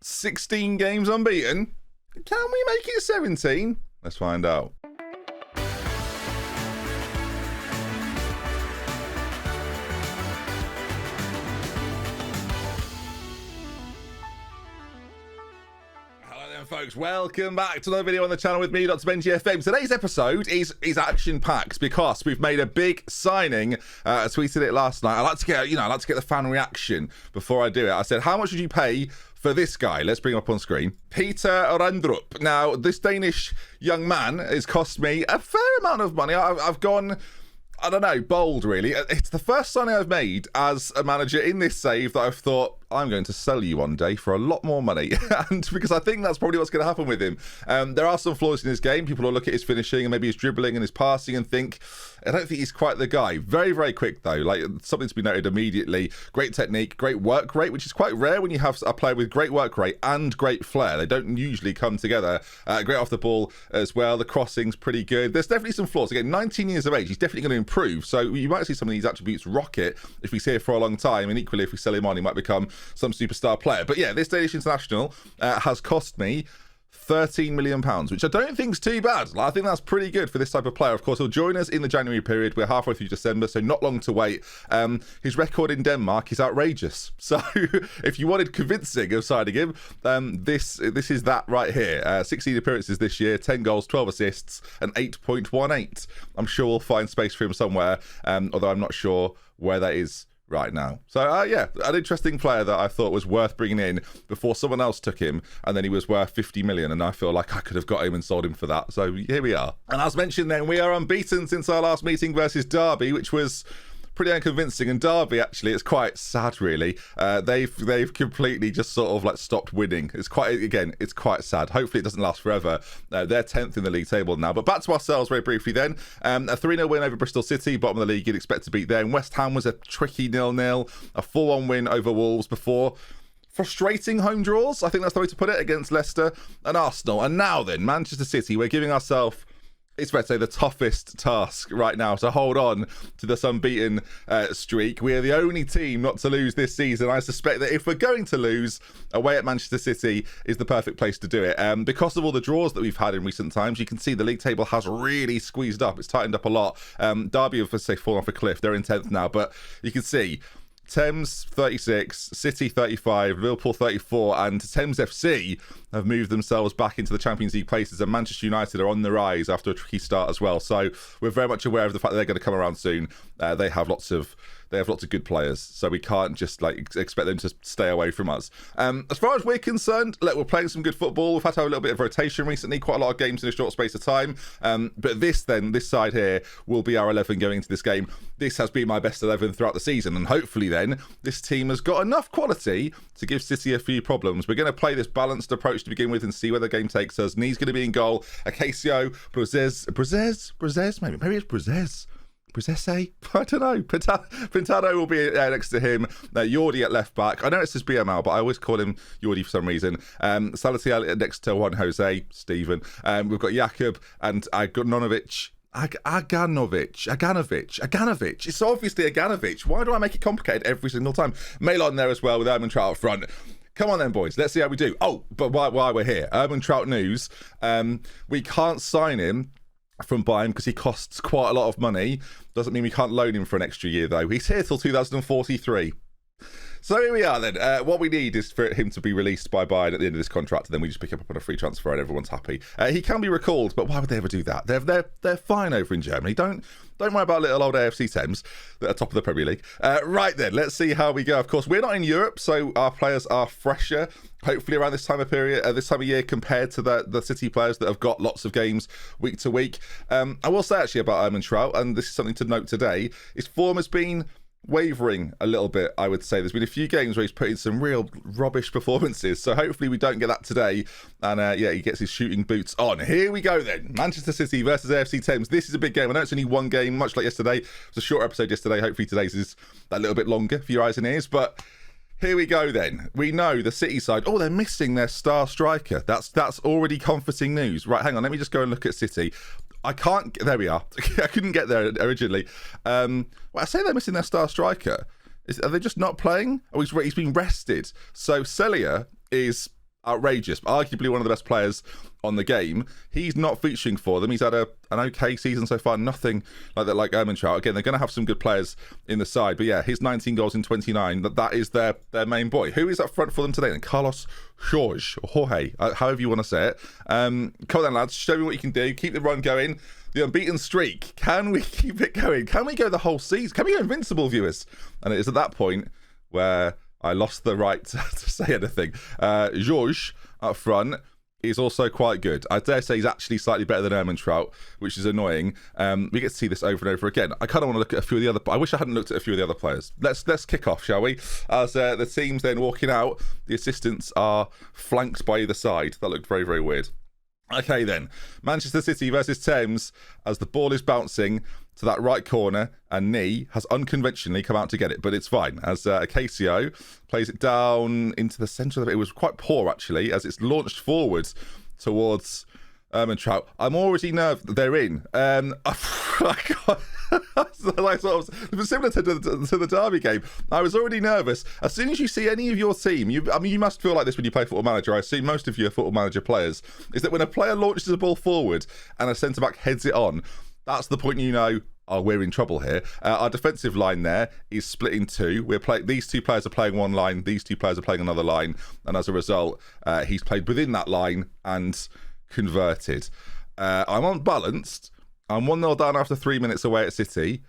16 games unbeaten. Can we make it 17? Let's find out. Folks, welcome back to another video on the channel with me, DoctorBenjyFM. Today's episode is action-packed because we've made a big signing. I tweeted it last night. I like to get the fan reaction before I do it. I said, how much would you pay for this guy? Let's bring him up on screen. Peter Randrup. Now, this Danish young man has cost me a fair amount of money. I've gone, I don't know, bold really. It's the first signing I've made as a manager in this save that I've thought, I'm going to sell you one day for a lot more money. And because I think that's probably what's going to happen with him. There are some flaws in his game. People will look at his finishing and maybe his dribbling and his passing and think, I don't think he's quite the guy. Very, very quick though. Like, something to be noted immediately. Great technique, great work rate, which is quite rare when you have a player with great work rate and great flair. They don't usually come together. Great off the ball as well. The crossing's pretty good. There's definitely some flaws. Again, 19 years of age, he's definitely going to improve. So you might see some of these attributes rocket if we see it for a long time. And equally, if we sell him on, he might become some superstar player. But yeah, this Danish international has cost me £13 million, which I don't think is too bad. I think that's pretty good for this type of player. Of course, he'll join us in the January period. We're halfway through December, so not long to wait. His record in Denmark is outrageous. So if you wanted convincing of signing him, this is that right here. 16 appearances this year, 10 goals, 12 assists, and 8.18. I'm sure we'll find space for him somewhere, although I'm not sure where that is right now. So yeah, an interesting player that I thought was worth bringing in before someone else took him, and then he was worth 50 million, and I feel like I could have got him and sold him for that. So here we are. And as mentioned then, we are unbeaten since our last meeting versus Derby, which was pretty unconvincing. And Derby, actually, it's quite sad really. They've completely just sort of like stopped winning. It's quite sad. Hopefully it doesn't last forever. They're 10th in the league table now. But back to ourselves very briefly then. A 3-0 win over Bristol City, bottom of the league, you'd expect to beat them. West Ham was a tricky 0-0. A 4-1 win over Wolves before frustrating home draws, I think that's the way to put it, against Leicester and Arsenal. And now then, Manchester City, we're giving ourselves, it's fair to say, the toughest task right now to hold on to this unbeaten streak. We are the only team not to lose this season. I suspect that if we're going to lose, away at Manchester City is the perfect place to do it. Because of all the draws that we've had in recent times, you can see the league table has really squeezed up. It's tightened up a lot. Derby have, let's say, fallen off a cliff. They're in 10th now, but you can see Thames 36, City 35, Liverpool 34, and Thames FC have moved themselves back into the Champions League places, and Manchester United are on the rise after a tricky start as well. So we're very much aware of the fact that they're going to come around soon. They have lots of good players, so we can't just expect them to stay away from us. As far as we're concerned, look, we're playing some good football. We've had to have a little bit of rotation recently, quite a lot of games in a short space of time. But this side here will be our 11 going into this game. This has been my best 11 throughout the season, and hopefully then this team has got enough quality to give City a few problems. We're going to play this balanced approach to begin with and see where the game takes us. Nee's going to be in goal. Acacio, Brezes, maybe it's Brezes. Brezese? I don't know. Pintado will be next to him. Jordi at left back. I know it's his BML, but I always call him Jordi for some reason. Salatiel next to Juan Jose, Stephen. We've got Jakub and Aganovic. It's obviously Aganovic. Why do I make it complicated every single time? Malon there as well with Erman Trout up front. Come on then, boys. Let's see how we do. Oh, but while we're here, Erman Trout news. We can't sign him from Bayern because he costs quite a lot of money. Doesn't mean we can't loan him for an extra year though. He's here till 2043. So here we are then. What we need is for him to be released by Bayern at the end of this contract, and then we just pick him up on a free transfer and everyone's happy. He can be recalled, but why would they ever do that? They're fine over in Germany. Don't worry about little old AFC Thames that are top of the Premier League. Right then, let's see how we go. Of course, we're not in Europe, so our players are fresher, hopefully around this time of year compared to the City players that have got lots of games week to week. I will say actually about Erman Trout, and this is something to note today, his form has been wavering a little bit, I would say. There's been a few games where he's put in some real rubbish performances, so hopefully we don't get that today, and yeah, he gets his shooting boots on. Here we go then. Manchester City versus AFC Thames. This is a big game. I know it's only one game, much like yesterday. It was a short episode yesterday. Hopefully today's is a little bit longer for your eyes and ears, but here we go then. We know the City side, oh, they're missing their star striker. That's already comforting news. Right, hang on, let me just go and look at City. I can't, there we are. I couldn't get there originally. Well, I say they're missing their star striker. Are they just not playing? Oh, he's been rested. So Celia is outrageous. Arguably one of the best players on the game. He's not featuring for them. He's had an okay season so far. Nothing like that, like Trout. Again, they're going to have some good players in the side. But yeah, his 19 goals in 29, that is their main boy. Who is up front for them today then? Carlos Jorge, however you want to say it. Come on then, lads. Show me what you can do. Keep the run going. The unbeaten streak. Can we keep it going? Can we go the whole season? Can we go invincible, viewers? And it is at that point where I lost the right to say anything. George up front is also quite good. I dare say he's actually slightly better than Trout, which is annoying. We get to see this over and over again. I kind of want to look at a few of the other... I wish I hadn't looked at a few of the other players. Let's kick off, shall we? As the team's then walking out, the assistants are flanked by either side. That looked very, very weird. Okay then, Manchester City versus Thames as the ball is bouncing to that right corner and Nee has unconventionally come out to get it, but it's fine as Acacio plays it down into the centre of it. It was quite poor actually as it's launched forwards towards Trout. I'm already nervous that they're in. Like sort of similar to the Derby game. I was already nervous. As soon as you see any of your team, you must feel like this when you play Football Manager. I assume most of you are Football Manager players. Is that when a player launches a ball forward and a centre back heads it on, that's the point you know, oh, we're in trouble here. Our defensive line there is split in two. These two players are playing one line. These two players are playing another line, and as a result, he's played within that line and converted. I'm unbalanced. I'm 1-0 down after 3 minutes away at City.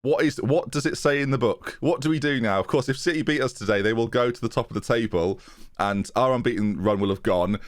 What does it say in the book? What do we do now? Of course, if City beat us today, they will go to the top of the table and our unbeaten run will have gone.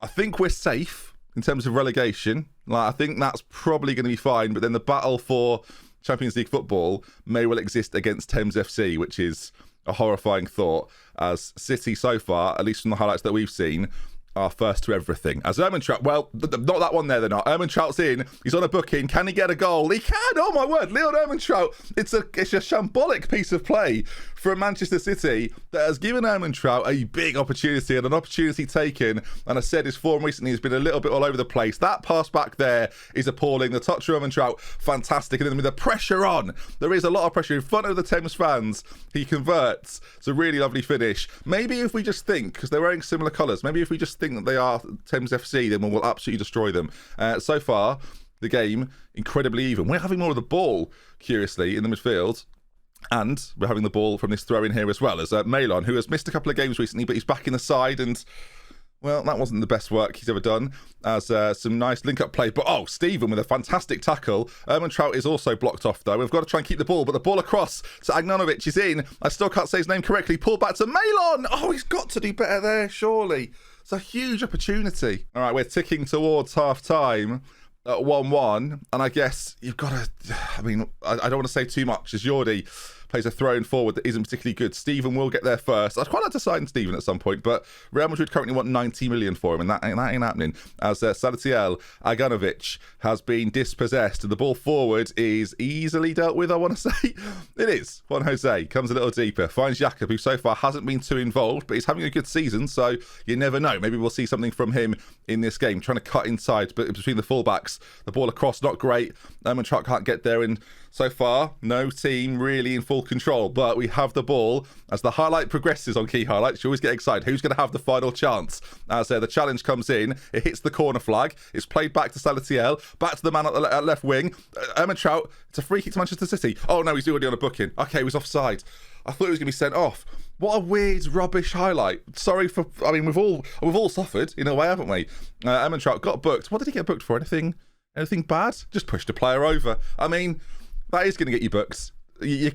I think we're safe in terms of relegation. I think that's probably going to be fine, but then the battle for Champions League football may well exist against Thames FC, which is a horrifying thought, as City so far, at least from the highlights that we've seen, are first to everything. As Trout, well, not that one there, they're not. Trout's in. He's on a booking. Can he get a goal? He can! Oh my word, Leon Trout. It's a shambolic piece of play from Manchester City that has given Trout a big opportunity and an opportunity taken. And I said his form recently has been a little bit all over the place. That pass back there is appalling. The touch from Trout, fantastic. And then with the pressure on, there is a lot of pressure in front of the Thames fans. He converts. It's a really lovely finish. Maybe if we just think, because they're wearing similar colours, maybe if we just think that they are Thames FC, then we'll absolutely destroy them. So far, the game, incredibly even. We're having more of the ball, curiously, in the midfield. And we're having the ball from this throw in here as well as Malon, who has missed a couple of games recently, but he's back in the side and, well, that wasn't the best work he's ever done, as some nice link-up play. But, oh, Stephen with a fantastic tackle. Trout is also blocked off, though. We've got to try and keep the ball, but the ball across to Agnanovic is in. I still can't say his name correctly. Pull back to Malon. Oh, he's got to do better there, surely. It's a huge opportunity. All right, we're ticking towards half-time at 1-1, and I guess you've got to... I mean, I don't want to say too much, as Jordi plays a throw in forward that isn't particularly good. Stephen will get there first. I'd quite like to sign Stephen at some point, but Real Madrid currently want 90 million for him, and that ain't happening. As Salatiel Aganovic has been dispossessed, and the ball forward is easily dealt with, I want to say. It is. Juan Jose comes a little deeper, finds Jakob, who so far hasn't been too involved, but he's having a good season, so you never know. Maybe we'll see something from him in this game, trying to cut inside, but between the fullbacks, the ball across, not great. Truck can't get there, and so far, no team really in full control, but we have the ball. As the highlight progresses on key highlights, you always get excited. Who's going to have the final chance? As the challenge comes in, it hits the corner flag. It's played back to Salatiel, back to the man at left wing. Trout, it's a free kick to Manchester City. Oh no, he's already on a booking. Okay, he was offside. I thought he was going to be sent off. What a weird, rubbish highlight. Sorry for... I mean, we've all suffered in a way, haven't we? Trout got booked. What did he get booked for? Anything bad? Just pushed a player over. I mean, that is going to get you booked. You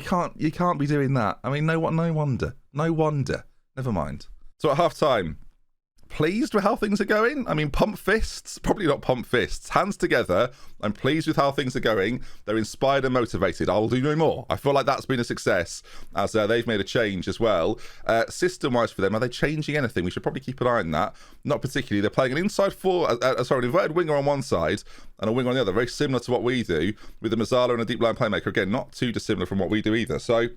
can't be doing that. I mean, no wonder. Never mind. So at half time, pleased with how things are going? I mean, pump fists? Probably not pump fists. Hands together. I'm pleased with how things are going. They're inspired and motivated. I'll do no more. I feel like that's been a success, as they've made a change as well. System-wise for them, are they changing anything? We should probably keep an eye on that. Not particularly. They're playing an inside an inverted winger on one side and a winger on the other. Very similar to what we do, with the Mazzala and a deep line playmaker. Again, not too dissimilar from what we do either. So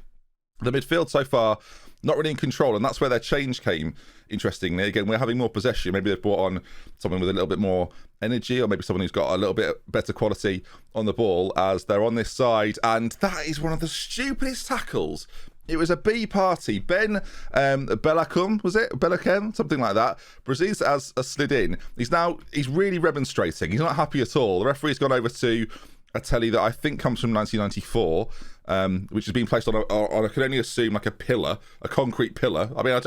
the midfield so far, not really in control, and that's where their change came, interestingly. Again, we're having more possession. Maybe they've brought on someone with a little bit more energy, or maybe someone who's got a little bit better quality on the ball, as they're on this side. And that is one of the stupidest tackles It was a B party. Ben Bellacum, was it? Bellacum? Something like that. Brazil has slid in. He's really remonstrating. He's not happy at all. The referee's gone over to a telly that I think comes from 1994, which has been placed on I can only assume like a pillar, a concrete pillar. I mean,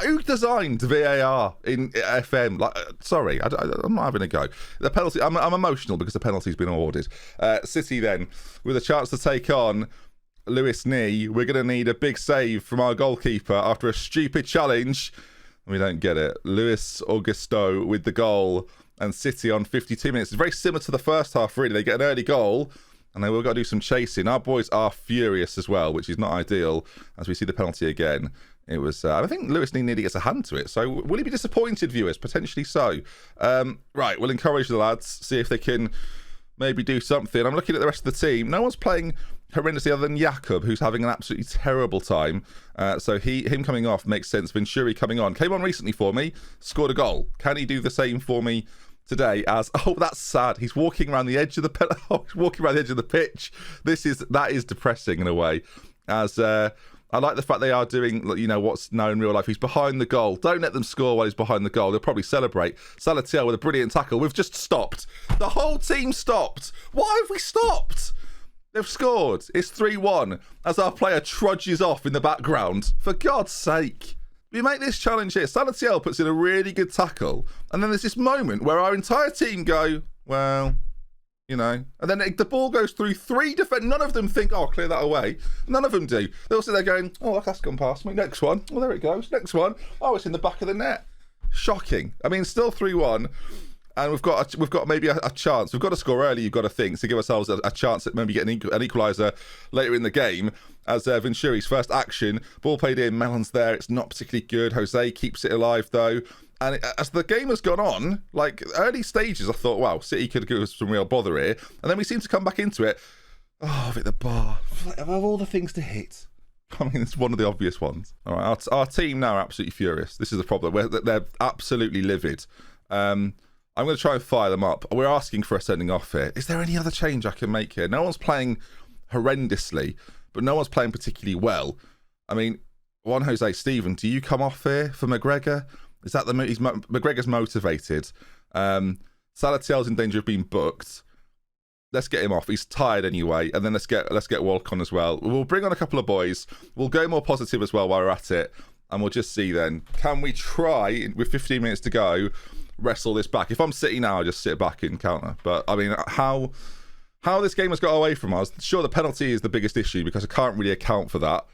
who designed VAR in FM? Like, sorry, I'm not having a go. The penalty, I'm emotional because the penalty's been awarded. City then, with a chance to take on Lewis Knee. We're going to need a big save from our goalkeeper after a stupid challenge. We don't get it. Luis Augusto with the goal, and City on 52 minutes. It's very similar to the first half, really. They get an early goal, and they will got to do some chasing. Our boys are furious as well, which is not ideal, as we see the penalty again. It was, I think Lewis Knee nearly gets a hand to it. So will he be disappointed, viewers? Potentially so. Right, we'll encourage the lads, see if they can maybe do something. I'm looking at the rest of the team. No one's playing horrendously other than Jakub, who's having an absolutely terrible time. So him coming off makes sense. Venturi coming on. Came on recently for me, scored a goal. Can he do the same for me today? As that's sad. He's walking around the edge of the he's walking around the edge of the pitch. That is depressing in a way. As I like the fact they are doing, what's now in real life. He's behind the goal. Don't let them score while he's behind the goal. They'll probably celebrate. Salatiel with a brilliant tackle. We've just stopped. The whole team stopped. Why have we stopped? They've scored. It's 3-1 as our player trudges off in the background. For God's sake. We make this challenge here. Salatiel puts in a really good tackle. And then there's this moment where our entire team go, well, and then the ball goes through three defenders. None of them think, clear that away. None of them do. They'll sit there going, that's gone past me. Next one. Well, there it goes. Next one. It's in the back of the net. Shocking. I mean, still 3-1. And we've got maybe a chance. We've got to score early, you've got to think, to give ourselves a chance at maybe getting an equaliser later in the game. As Venturi's first action, ball played in, Melon's there. It's not particularly good. Jose keeps it alive, though. And as the game has gone on, like early stages, I thought, wow, City could give us some real bother here. And then we seem to come back into it. Hit the bar. Of all the things to hit. I mean, it's one of the obvious ones. All right, our team now are absolutely furious. This is the problem. They're absolutely livid. I'm going to try and fire them up. We're asking for a sending off here. Is there any other change I can make here? No one's playing horrendously, but no one's playing particularly well. I mean, Juan Jose Stephen, do you come off here for McGregor? Is that McGregor's motivated? Salatiel's in danger of being booked. Let's get him off. He's tired anyway. And then let's get Walk on as well. We'll bring on a couple of boys. We'll go more positive as well while we're at it. And we'll just see then. Can we try, with 15 minutes to go, wrestle this back? If I'm City now, I just sit back and counter. But I mean, how this game has got away from us. Sure, the penalty is the biggest issue because I can't really account for that.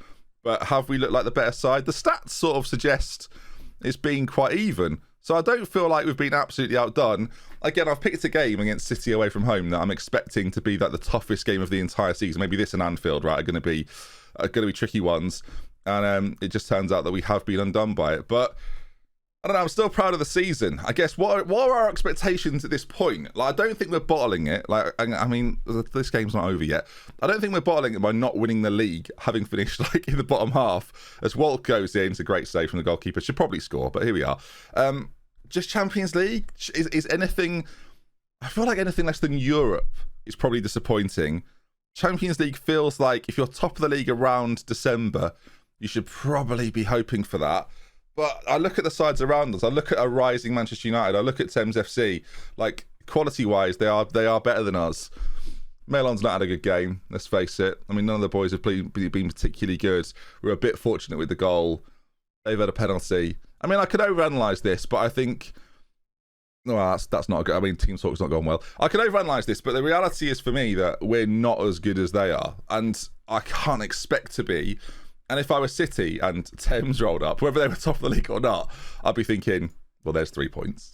But have we looked like the better side? The stats sort of suggest it's been quite even. So I don't feel like we've been absolutely outdone. Again, I've picked a game against City away from home that I'm expecting to be like the toughest game of the entire season. Maybe this and Anfield, right, are going to be tricky ones. And it just turns out that we have been undone by it. But I don't know, I'm still proud of the season. I guess, what are our expectations at this point? Like, I don't think we're bottling it. Like, I mean, this game's not over yet. I don't think we're bottling it by not winning the league, having finished like in the bottom half. As Walt goes in, it's a great save from the goalkeeper. Should probably score, but here we are. Just Champions League? Is anything... I feel like anything less than Europe is probably disappointing. Champions League feels like if you're top of the league around December, you should probably be hoping for that. But I look at the sides around us. I look at a rising Manchester United. I look at Thames FC. Like, quality-wise, they are better than us. Melon's not had a good game, let's face it. I mean, none of the boys have been particularly good. We're a bit fortunate with the goal. They've had a penalty. I mean, I could overanalyse this, but I think... Well, that's not good. I mean, Team Talk's not gone well. I can overanalyse this, but the reality is for me that we're not as good as they are. And I can't expect to be... And if I was City and Thames rolled up, whether they were top of the league or not, I'd be thinking, well, there's 3 points.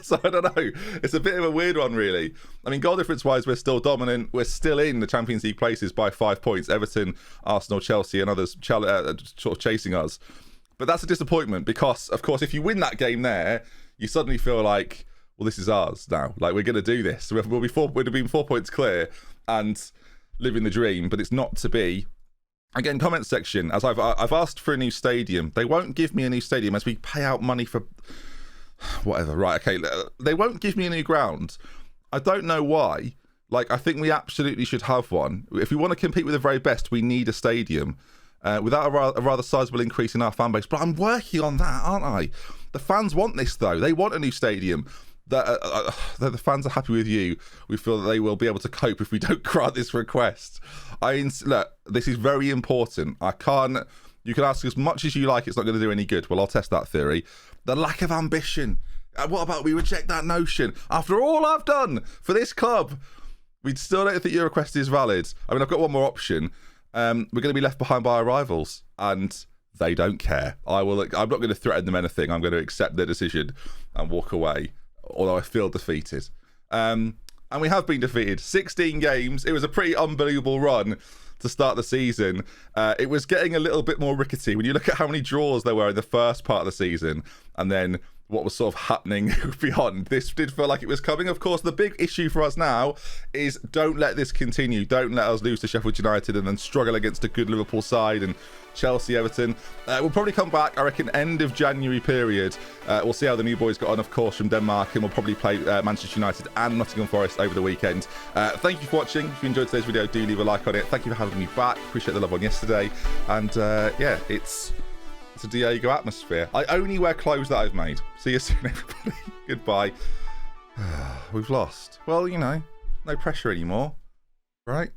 So I don't know. It's a bit of a weird one, really. I mean, goal difference-wise, we're still dominant. We're still in the Champions League places by 5 points. Everton, Arsenal, Chelsea and others sort of chasing us. But that's a disappointment because, of course, if you win that game there, you suddenly feel like, well, this is ours now. Like, we're going to do this. We'd have been 4 points clear and living the dream, but it's not to be. Again, comment section, as I've asked for a new stadium. They won't give me a new stadium as we pay out money for whatever. Right, okay. They won't give me a new ground. I don't know why. Like, I think we absolutely should have one. If we want to compete with the very best, we need a stadium. without a rather sizable increase in our fan base. But I'm working on that, aren't I? The fans want this, though. They want a new stadium. The fans are happy with you. We feel that they will be able to cope if we don't grant this request. Look, this is very important. You can ask as much as you like, it's not going to do any good. Well, I'll test that theory. The lack of ambition. What about we reject that notion? After all I've done for this club, we still don't think your request is valid. I mean, I've got one more option. We're going to be left behind by our rivals, and they don't care. I'm not going to threaten them anything. I'm going to accept their decision and walk away, although I feel defeated. And we have been defeated. 16 games. It was a pretty unbelievable run to start the season. It was getting a little bit more rickety when you look at how many draws there were in the first part of the season, and then what was sort of happening beyond. This did feel like it was coming. Of course, the big issue for us now is don't let this continue. Don't let us lose to Sheffield United and then struggle against a good Liverpool side and Chelsea, Everton. We'll probably come back, I reckon, end of January period. We'll see how the new boys got on, of course, from Denmark, and we'll probably play Manchester United and Nottingham Forest over the weekend. Thank you for watching. If you enjoyed today's video, do leave a like on it. Thank you for having me back. Appreciate the love on yesterday. And yeah, it's a Diego atmosphere. I only wear clothes that I've made. See you soon, everybody. Goodbye. We've lost. Well, you know, no pressure anymore, right?